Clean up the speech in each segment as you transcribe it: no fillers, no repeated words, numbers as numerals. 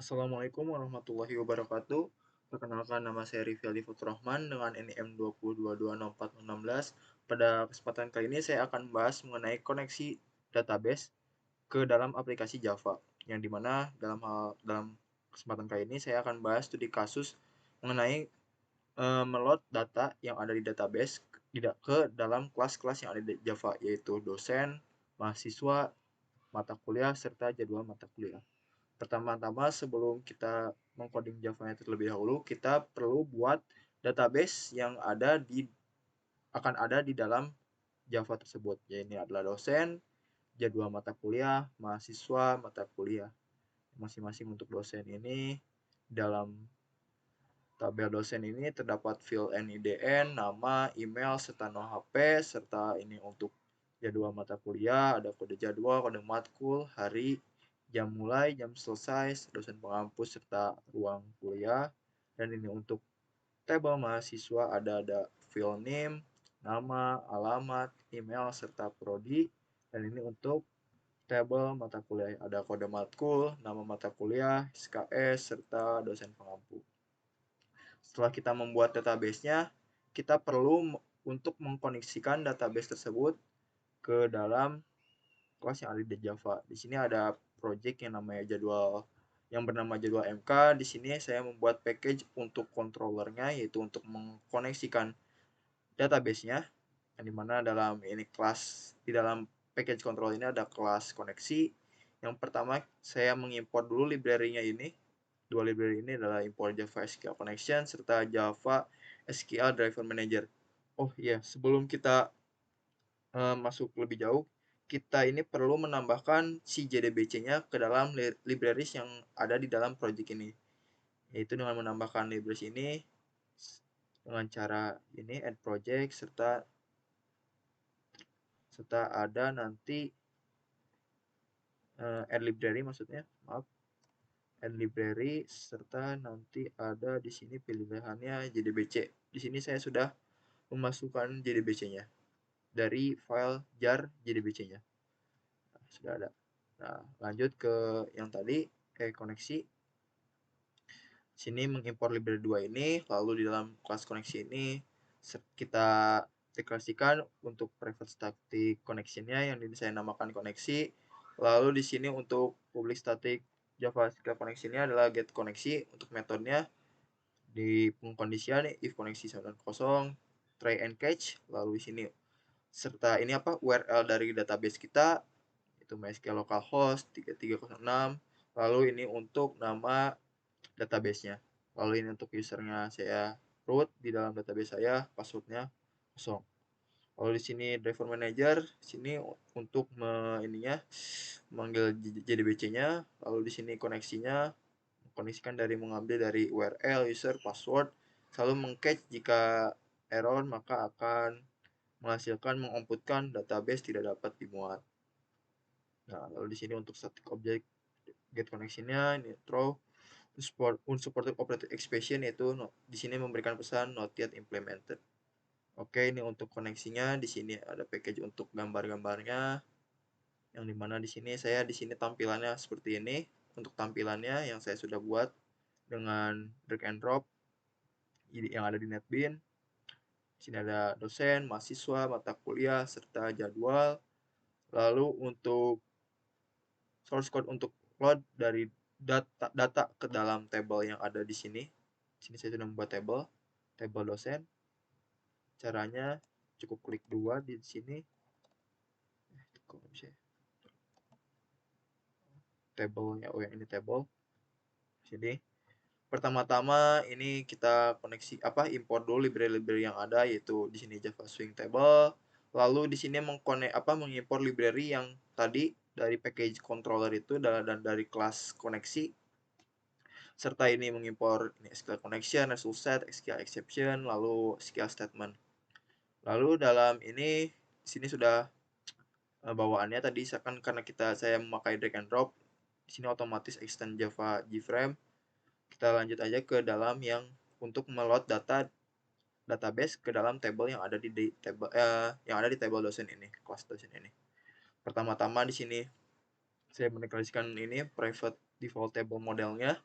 Assalamualaikum warahmatullahi wabarakatuh. Perkenalkan, nama saya Rifyaldi Futurrahman dengan NIM 20226416. Pada kesempatan kali ini saya akan membahas mengenai koneksi database ke dalam aplikasi Java. Yang dimana dalam kesempatan kali ini saya akan bahas studi kasus mengenai meload data yang ada di database tidak ke dalam kelas-kelas yang ada di Java, yaitu dosen, mahasiswa, mata kuliah, serta jadwal mata kuliah. Pertama-tama sebelum kita mengcoding Java-nya terlebih dahulu, kita perlu buat database yang akan ada di dalam Java tersebut. Ya, ini adalah dosen, jadwal mata kuliah, mahasiswa, mata kuliah. Masing-masing untuk dosen ini dalam tabel dosen ini terdapat field NIDN, nama, email, serta nomor HP, serta ini untuk jadwal mata kuliah, ada kode jadwal, kode matkul, hari, jam mulai, jam selesai, dosen pengampus, serta ruang kuliah. Dan ini untuk tabel mahasiswa ada field name, nama, alamat, email, serta prodi. Dan ini untuk tabel mata kuliah ada kode matkul, nama mata kuliah, SKS, serta dosen pengampu. Setelah kita membuat database-nya, kita perlu untuk mengkoneksikan database tersebut ke dalam kelas yang ada di Java. Di sini ada project yang bernama jadwal MK. Di sini saya membuat package untuk controllernya, yaitu untuk mengkoneksikan database-nya. Yang dimana di dalam package control ini ada kelas koneksi. Yang pertama saya mengimport dulu library-nya ini. Dua library ini adalah import Java SQL Connection serta Java SQL Driver Manager. Oh iya, sebelum kita masuk lebih jauh, kita ini perlu menambahkan si JDBC-nya ke dalam libraries yang ada di dalam project ini. Yaitu dengan menambahkan libraries ini dengan cara ini add project serta ada nanti add library, maksudnya maaf, add library serta nanti ada di sini pilihannya JDBC. Di sini saya sudah memasukkan JDBC-nya dari file jar JDBC-nya. Nah, sudah ada. Nah, lanjut ke yang tadi, koneksi. Sini mengimpor library 2 ini, lalu di dalam kelas koneksi ini kita deklarasikan untuk private static connection-nya yang saya namakan koneksi. Lalu di sini untuk public static JavaScript connection-nya adalah get koneksi. Untuk metodenya di pengkondisian if koneksi 90, try and catch. Lalu di sini serta ini URL dari database kita, itu MySQL localhost 3306. Lalu ini untuk nama database-nya. Lalu ini untuk usernya saya root di dalam database saya, passwordnya kosong. Lalu di sini driver manager, sini untuk manggil JDBC-nya. Lalu di sini koneksinya, koneksikan mengambil dari URL, user, password. Selalu mengcatch jika error, maka akan mengoutputkan database tidak dapat dimuat. Nah, lalu di sini untuk static object get connection-nya ini throw unsupported operator expression, yaitu di sini memberikan pesan not yet implemented. Oke, ini untuk koneksinya. Di sini ada package untuk gambar-gambarnya, yang dimana di sini tampilannya seperti ini. Untuk tampilannya yang saya sudah buat dengan drag and drop yang ada di NetBeans. Di sini ada dosen, mahasiswa, mata kuliah, serta jadwal. Lalu untuk source code untuk load dari data ke dalam table yang ada di sini. Di sini saya sudah membuat table dosen. Caranya cukup klik 2 di sini. Table-nya, oh yang ini table. Sini. Pertama-tama ini kita koneksi import dulu library yang ada, yaitu di sini Java Swing Table. Lalu di sini mengimpor library yang tadi dari package controller itu dan dari kelas koneksi. Serta ini mengimpor SQL connection, result set, SQL exception, lalu SQL statement. Lalu dalam ini di sini sudah bawaannya tadi karena saya memakai drag and drop. Di sini otomatis extend Java JFrame. Kita lanjut aja ke dalam yang untuk meload database ke dalam table yang ada di table dosen ini, kelas dosen ini. Pertama-tama di sini saya mendeklarasikan ini private default table modelnya.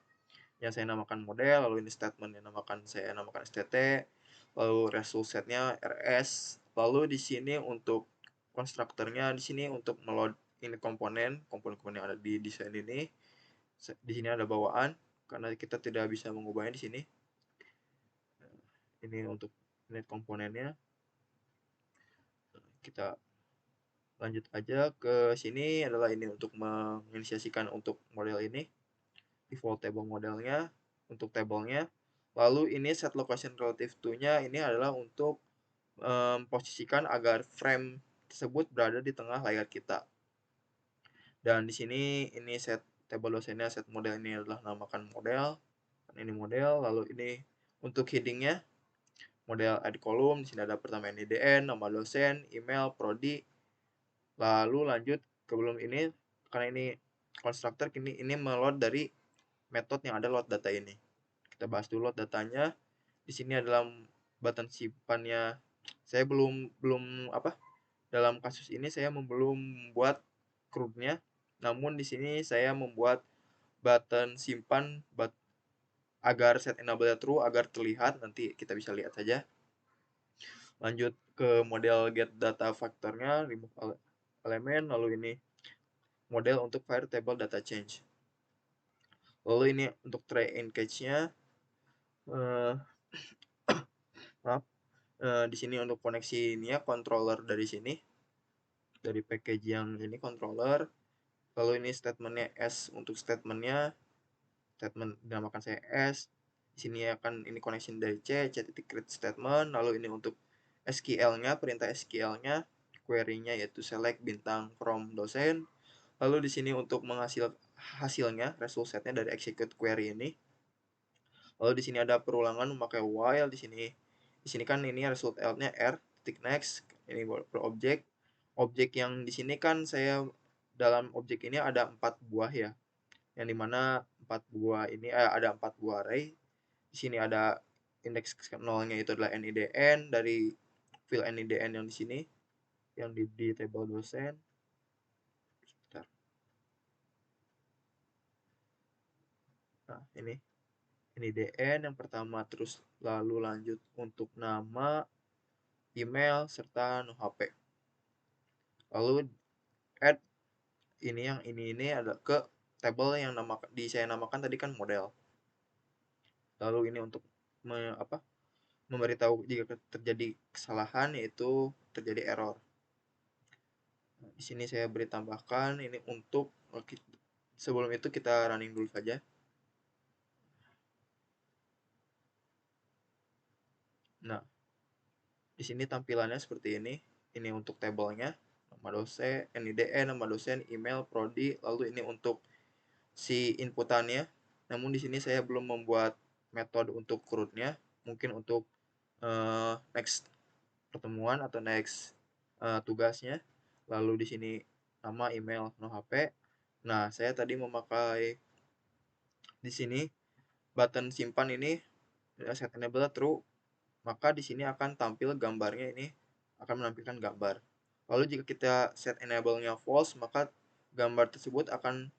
yang saya namakan model, lalu ini statement yang saya namakan STT, lalu result setnya RS, lalu di sini untuk konstruktornya di sini untuk meload ini komponen-komponen yang ada di desain ini. Di sini ada bawaan karena kita tidak bisa mengubahnya di sini. Ini untuk init komponennya. Kita lanjut aja ke sini, adalah ini untuk menginisiasikan untuk model ini, default table modelnya untuk tabelnya. Lalu ini set location relative to-nya ini adalah untuk posisikan agar frame tersebut berada di tengah layar kita. Dan di sini ini set table dosennya, set model ini adalah namakan model. Ini model, lalu ini untuk headingnya model add column. Di sini ada pertama NIDN, nama dosen, email, prodi. Lalu lanjut ke belum ini, karena ini konstruktor, ini meload dari metode yang ada load data ini. Kita bahas dulu load datanya. Di sini adalah button simpannya. Saya belum apa? Dalam kasus ini saya belum membuat CRUD-nya. Namun di sini saya membuat button simpan agar set enable true agar terlihat, nanti kita bisa lihat saja. Lanjut ke model get data faktornya, remove elemen, lalu ini model untuk fire table data change. Lalu ini untuk try and catch-nya, maaf, di sini untuk koneksi ini ya, controller dari sini, dari package yang ini controller. Lalu ini statementnya S untuk statementnya, statement dinamakan saya S. Di sini akan ini connection dari C titik create statement. Lalu ini untuk SQL-nya, perintah SQL-nya, query-nya yaitu select bintang from dosen. Lalu di sini untuk hasilnya, result setnya dari execute query ini. Lalu di sini ada perulangan memakai while. Di sini kan ini result nya r titik next, ini per objek. Objek yang di sini kan saya dalam objek ini ada 4 buah ya, yang dimana 4 buah ini ada 4 buah array. Di sini ada indeks nolnya itu adalah NIDN dari field NIDN yang di sini, yang di table dosen. Bentar. Nah, ini NIDN yang pertama, terus lalu lanjut untuk nama, email, serta no HP. Lalu add ini ada ke table yang saya namakan tadi kan model. Lalu ini untuk memberitahu jika terjadi kesalahan, yaitu terjadi error. Nah, di sini saya beri tambahkan ini untuk sebelum itu kita running dulu saja. Nah, di sini tampilannya seperti ini. Ini untuk tabelnya, nama dosen, NIDN, nama dosen, email, prodi, lalu ini untuk si inputannya. Namun di sini saya belum membuat metode untuk CRUD-nya. Mungkin untuk next pertemuan atau next tugasnya. Lalu di sini nama, email, no HP. Nah, saya tadi memakai di sini button simpan ini set enable true, maka di sini akan tampil gambarnya, ini akan menampilkan gambar. Lalu jika kita set enable-nya false, maka gambar tersebut akan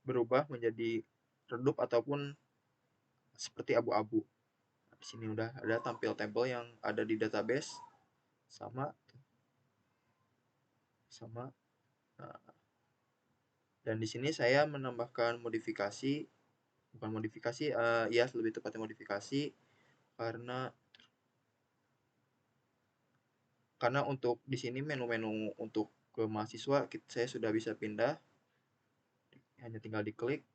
berubah menjadi redup ataupun seperti abu-abu. Di sini udah ada tampil table yang ada di database sama. Nah, dan di sini saya menambahkan modifikasi, bukan modifikasi, ya lebih tepatnya modifikasi, karena untuk di sini menu-menu untuk ke mahasiswa saya sudah bisa pindah, hanya tinggal diklik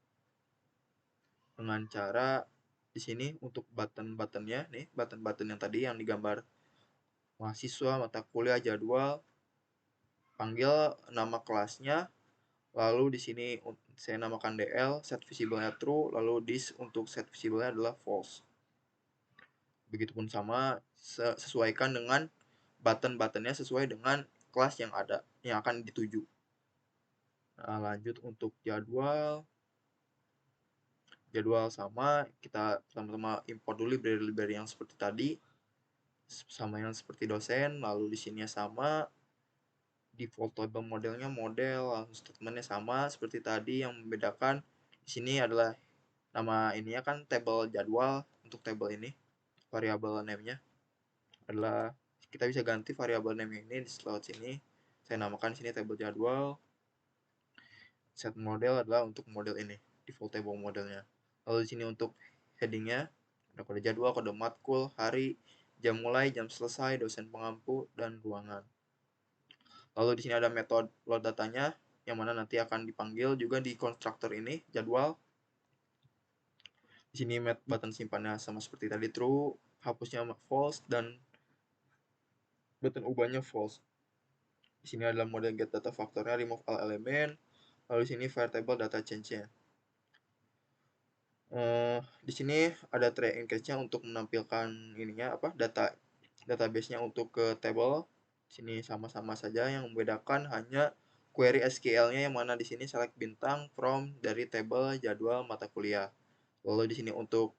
dengan cara di sini untuk button-buttonnya nih, button-button yang tadi yang digambar mahasiswa, mata kuliah, jadwal, panggil nama kelasnya, lalu di sini saya namakan DL, set visible-nya true, lalu this untuk set visible-nya adalah false. Begitupun sama, sesuaikan dengan button-buttonnya sesuai dengan kelas yang ada, yang akan dituju. Nah, lanjut untuk jadwal sama, kita pertama-tama import dulu library yang seperti tadi, sama yang seperti dosen. Lalu di sini sama, default table modelnya model, lalu statementnya sama seperti tadi. Yang membedakan di sini adalah Nama ininya kan tabel jadwal. Untuk tabel ini variabel name-nya adalah, kita bisa ganti variabel name ini di slot sini. Saya namakan sini tabel jadwal. Set model adalah untuk model ini, default table modelnya. Lalu di sini untuk headingnya ada kode jadwal, kode matkul, hari, jam mulai, jam selesai, dosen pengampu, dan ruangan. Lalu di sini ada metode load datanya, yang mana nanti akan dipanggil juga di konstruktor ini, jadwal. Di sini button simpannya sama seperti tadi, true, hapusnya false, dan button ubahnya false. Di sini adalah mode get data faktornya, remove all element. Lalu di sini variable data change-nya. Di sini ada try and catch-nya untuk menampilkan ininya database-nya untuk ke table. Di sini sama-sama saja, yang membedakan hanya query SQL-nya, yang mana di sini select bintang from dari table jadwal mata kuliah. Lalu di sini untuk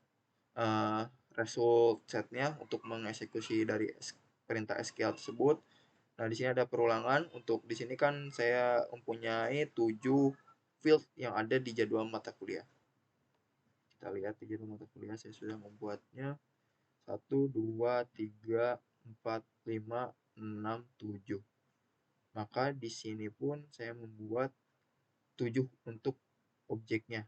result set-nya untuk mengeksekusi dari perintah SQL tersebut. Nah, di sini ada perulangan. Untuk di sini kan saya mempunyai 7 field yang ada di jadwal mata kuliah. Kita lihat di jadwal mata kuliah saya sudah membuatnya 1, 2, 3, 4, 5, 6, 7. Maka di sini pun saya membuat 7 untuk objeknya.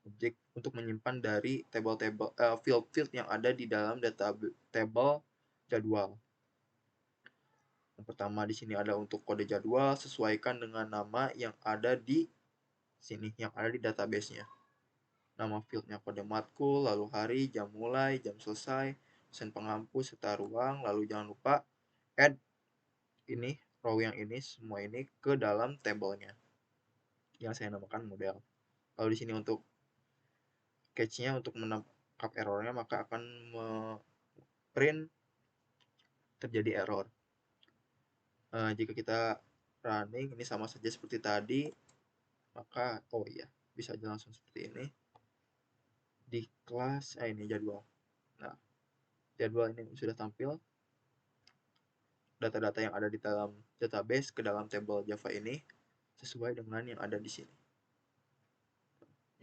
Objek untuk menyimpan dari field-field yang ada di dalam table jadwal. Yang pertama di sini ada untuk kode jadwal, sesuaikan dengan nama yang ada di sini, yang ada di database-nya. Nama fieldnya kode matkul, lalu hari, jam mulai, jam selesai, dosen pengampu, serta ruang. Lalu jangan lupa add ini, row yang ini, semua ini ke dalam tabelnya yang saya namakan model. Lalu di sini untuk catch-nya, untuk menangkap errornya, maka akan print terjadi error. Jika kita running, ini sama saja seperti tadi, maka bisa aja langsung seperti ini di kelas ini jadwal. Nah, jadwal ini sudah tampil data-data yang ada di dalam database ke dalam table Java ini sesuai dengan yang ada di sini,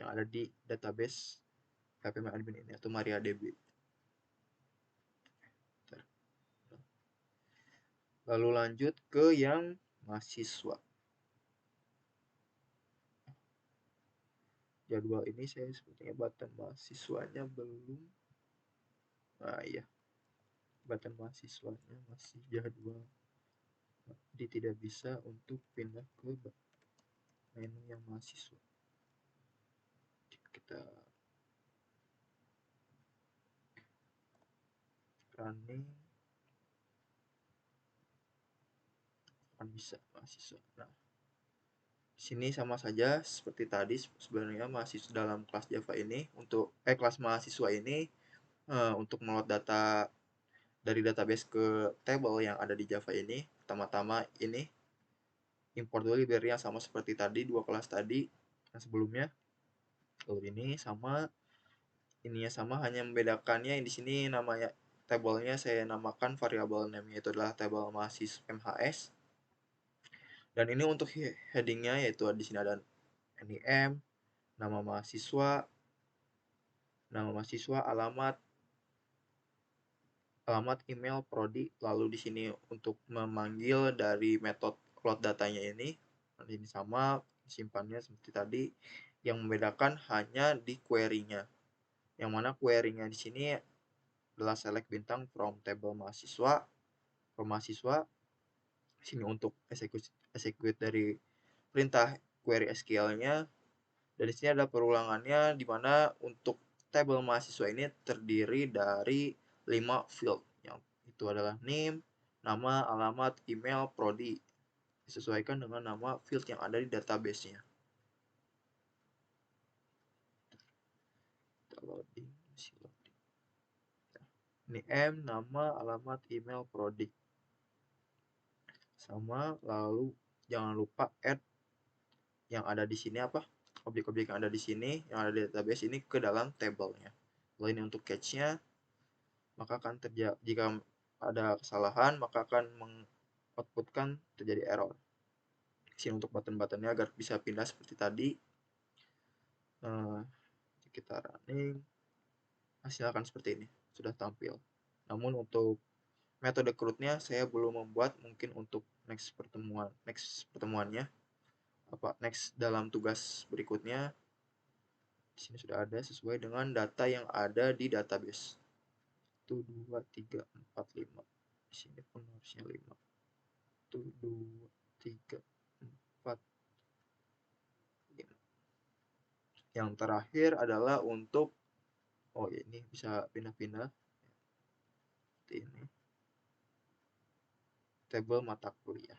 yang ada di database phpMyAdmin ini atau MariaDB. Lalu lanjut ke yang mahasiswa. Jadwal ini saya sepertinya button mahasiswanya belum. Nah iya, button mahasiswanya masih jadwal, jadi tidak bisa untuk pindah ke menu yang mahasiswa. Kita running, akan bisa mahasiswa. Nah, sini sama saja seperti tadi, sebenarnya mahasiswa dalam kelas Java ini untuk kelas mahasiswa ini untuk meload data dari database ke table yang ada di Java ini, pertama-tama ini import dulu library yang sama seperti tadi, dua kelas tadi yang sebelumnya. Lalu ini sama, ininya sama, hanya membedakannya di sini namanya tabelnya saya namakan variabel name-nya itu adalah tabel mahasiswa MHS. Dan ini untuk headingnya yaitu di sini ada NIM, nama mahasiswa, alamat email prodi. Lalu di sini untuk memanggil dari metode load datanya ini sama, simpannya seperti tadi. Yang membedakan hanya di query-nya, yang mana query-nya di sini adalah select bintang from table mahasiswa. Sini untuk execute dari perintah query SQL-nya. Dan di sini ada perulangannya, di mana untuk tabel mahasiswa ini terdiri dari 5 field, yang itu adalah name, nama, alamat, email, prodi, disesuaikan dengan nama field yang ada di database-nya. Kita loading, name, nama, alamat, email, prodi, sama. Lalu jangan lupa add yang ada di sini objek-objek yang ada di sini, yang ada di database ini ke dalam tabelnya. Lalu ini untuk catch-nya, maka akan terjadi, jika ada kesalahan maka akan mengoutputkan terjadi error. Sini untuk button-buttonnya agar bisa pindah seperti tadi. kita running, hasil akan seperti ini, sudah tampil. Namun untuk metode CRUD-nya saya belum membuat, mungkin untuk next pertemuannya, next dalam tugas berikutnya. Di sini sudah ada sesuai dengan data yang ada di database. 1, 2, 3, 4, 5. Di sini pun harusnya 5. 1, 2, 3, 4, 5. Yang terakhir adalah untuk, oh ini bisa pindah-pindah seperti ini, tabel mata kuliah.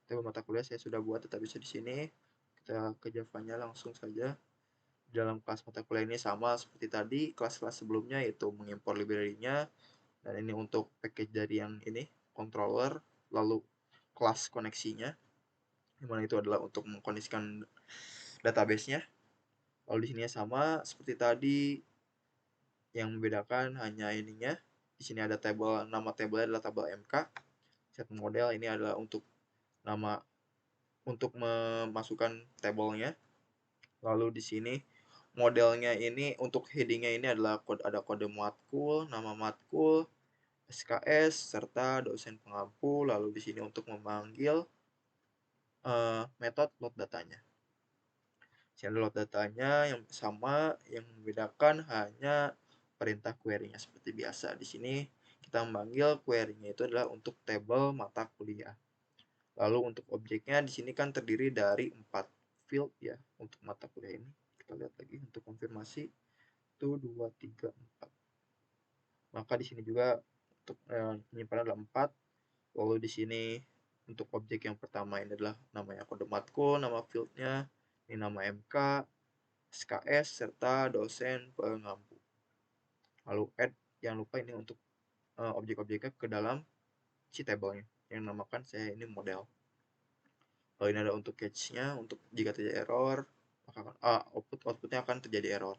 Tabel mata kuliah saya sudah buat, database di sini. Kita ke Java-nya langsung saja. Dalam kelas mata kuliah ini sama seperti tadi kelas-kelas sebelumnya, yaitu mengimpor library-nya, dan ini untuk package dari yang ini, controller, lalu kelas koneksinya, dimana itu adalah untuk mengkoneksikan database-nya. Lalu di sini sama seperti tadi, yang membedakan hanya ininya. Di sini ada tabel, nama tabelnya adalah tabel MK. Set model ini adalah untuk nama, untuk memasukkan tabelnya. Lalu di sini modelnya ini untuk headingnya ini adalah ada kode matkul, nama matkul, SKS, serta dosen pengampu. Lalu di sini untuk memanggil metode load datanya. Sini load datanya yang sama, yang membedakan hanya perintah query-nya seperti biasa. Di sini kita memanggil query-nya itu adalah untuk tabel mata kuliah. Lalu untuk objeknya di sini kan terdiri dari 4 field ya untuk mata kuliah ini. Kita lihat lagi untuk konfirmasi. 1, 2, 3, 4. Maka di sini juga untuk penyimpanan adalah 4. Lalu di sini untuk objek yang pertama ini adalah namanya kode matkul, nama fieldnya, ini nama MK, SKS, serta dosen pengampu. Lalu add, jangan lupa ini untuk objek-objeknya ke dalam si tabelnya, yang namakan saya ini model. Lalu ini ada untuk catch-nya, untuk jika terjadi error, maka outputnya akan terjadi error.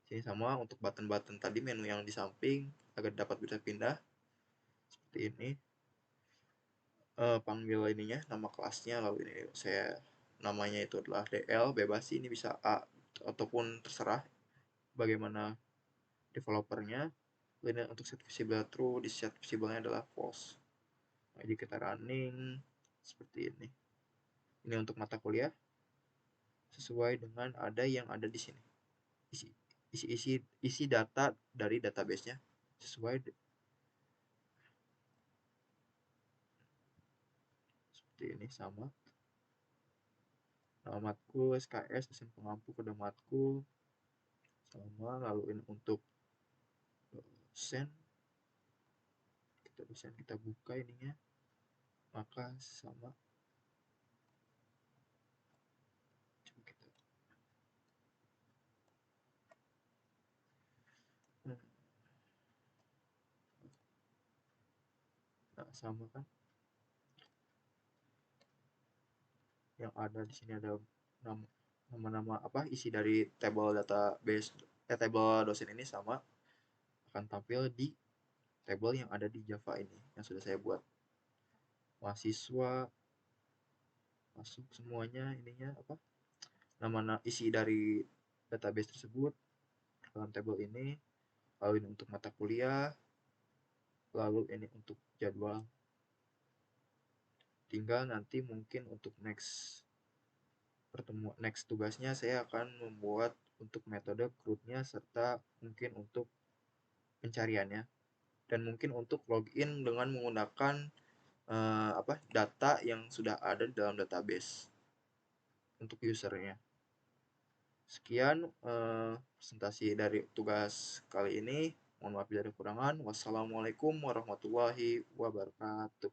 Sini sama untuk button-button tadi, menu yang di samping agar dapat bisa pindah seperti ini. Panggil ininya, nama kelasnya, lalu ini saya namanya itu adalah DL, bebas sih, ini bisa A ataupun terserah bagaimana developernya. Ini untuk set visible true, di set visible-nya adalah false. Nah, jadi kita running seperti ini. Ini untuk mata kuliah sesuai dengan ada yang ada di sini. Isi data dari database-nya sesuai seperti ini sama. Nama matkul, SKS, dosen pengampu, kode matkul sama. Lalu ini untuk dosen, kita buka ininya, maka sama. Coba kita nah, sama kan, yang ada di sini ada nama-nama isi dari table database, table dosen ini sama, akan tampil di table yang ada di Java ini yang sudah saya buat. Mahasiswa masuk semuanya, ininya nama isi dari database tersebut dalam table ini. Lalu ini untuk mata kuliah, lalu ini untuk jadwal. Tinggal nanti mungkin untuk next tugasnya saya akan membuat untuk metode CRUD-nya, serta mungkin untuk pencariannya, dan mungkin untuk login dengan menggunakan data yang sudah ada di dalam database untuk usernya. Sekian presentasi dari tugas kali ini. Mohon maaf bila ada kekurangan. Wassalamualaikum warahmatullahi wabarakatuh.